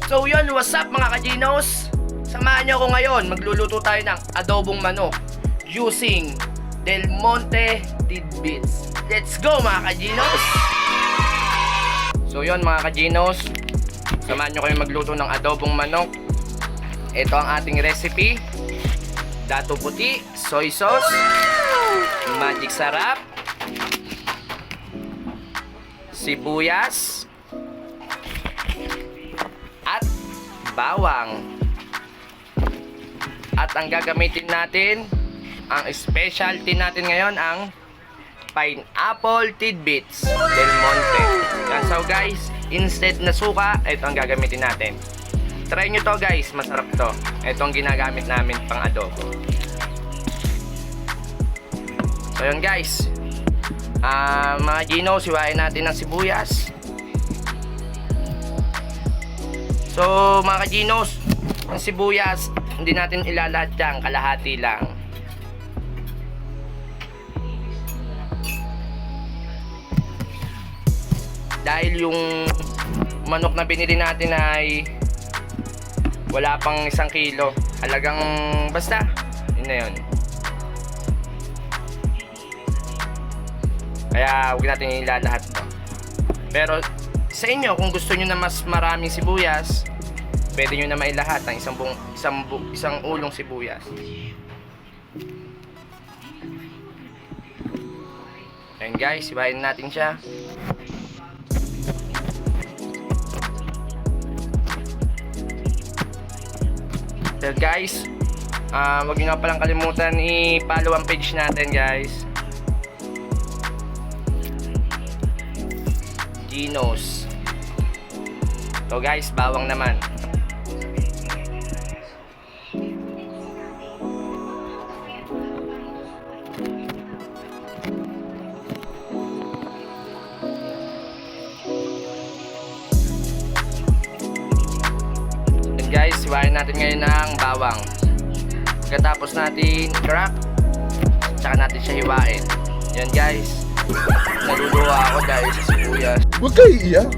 So yun, what's up mga ka-Ginos? Samahan niyo ako ngayon, magluluto tayo ng adobong manok using Del Monte tidbits. Let's go mga ka-Ginos! So yun mga ka-Ginos, samahan niyo kayo magluto ng adobong manok. Ito ang ating recipe: dato puti, soy sauce, magic sarap, sibuyas, at bawang. At ang gagamitin natin, ang specialty natin ngayon, ang pineapple tidbits Del Monte. So guys, instead na suka, ito ang gagamitin natin. Try nyo to guys, masarap to. Ito ang ginagamit namin pang adobo. So yun guys, mga Gino, siwain natin ng sibuyas. So mga Ginos, ang sibuyas hindi natin ilalahat dyan, kalahati lang. Dahil yung manok na binili natin ay wala pang 1 kilo, halagang basta yun na yun. Kaya huwag natin ilalahat to. Pero sa inyo, kung gusto nyo na mas maraming sibuyas, pwede nyo na mailahat ng isang ulong sibuyas. Ayan guys, sibahin natin siya. So guys, wag nyo nga palang kalimutan i-follow ang page natin guys, Ginos. So guys, bawang naman. And guys, siwain natin ngayon ng bawang. Pagkatapos natin crack, tsaka natin siya hiwain. Yan guys, naluluwa ako dahil sa sibuyas. Huwag kayo iiyak.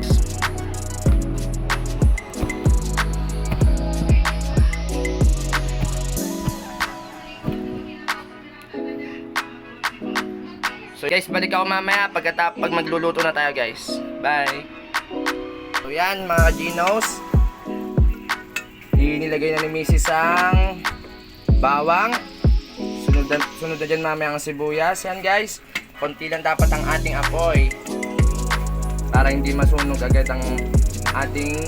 So guys, balik ako mamaya pag magluluto na tayo guys. Bye! So yan mga Ginos, inilagay na ni Mrs. ang bawang. Sunod na dyan mamaya ang sibuyas. Yan guys, konti lang dapat ang ating apoy para hindi masunog agad ang ating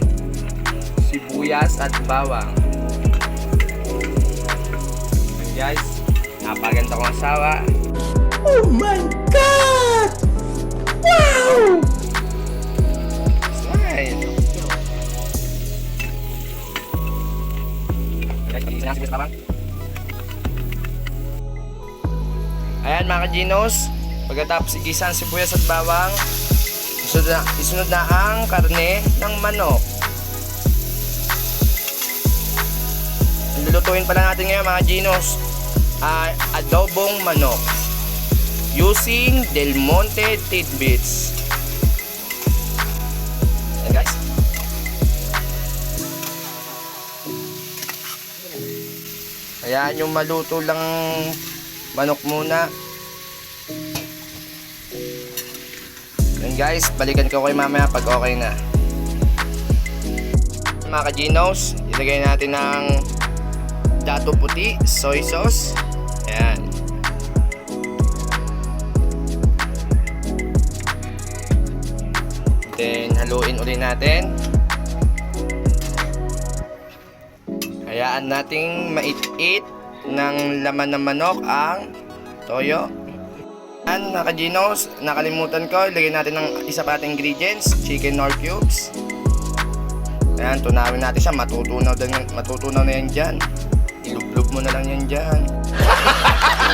sibuyas at bawang. Yan guys, napaganda kong asawa. Oh my God! Wow! Smile! Ayan mga Ginos, pagkatapos igisa ang sibuyas at bawang, isunod na ang karne ng manok. Ang lulutuin pala natin ngayon mga Ginos ay adobong manok using Del Monte tidbits. Ayan guys. Ayan yung maluto lang manok muna. Ayan guys, balikan ko kayo mamaya pag okay na. Mga ka-Ginos, ilagay natin ng dato puti, soy sauce. Ayan. Then haluin ulit natin. Hayaan nating mait-it ng laman ng manok ang toyo. Yan mga ka-Ginos, nakalimutan ko, ilagay natin ng isa pa ating ingredients, chicken nor cubes. Ayan, tunawin natin siya, matutunaw na yan dyan. Ilublob mo na lang yan dyan.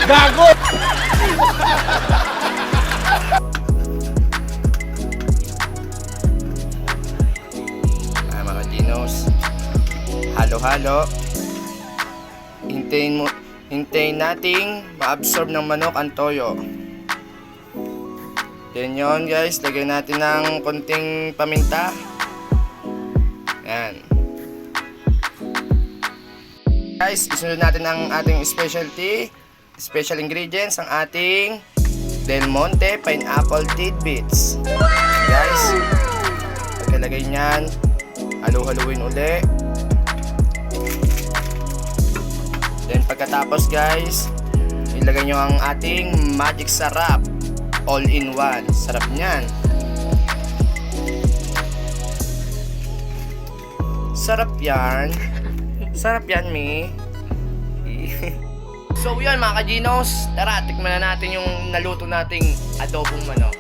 Gago! Mga ka-Ginos, halo-halo. Hintayin nating ma-absorb ng manok ang toyo. Then yun guys, lagyan natin ng konting paminta. Yan. Guys, isunod natin ang ating special ingredients, ang ating Del Monte Pineapple Tidbits. Guys, pagkalagay niyan, halu-haluin uli. Then pagkatapos guys, ilagay nyo ang ating magic sarap all-in-one. Sarap niyan. Sarap yan. Sarap yan, Mi. So yun mga ka-Ginos, tara tikman na natin yung naluto nating adobong manok.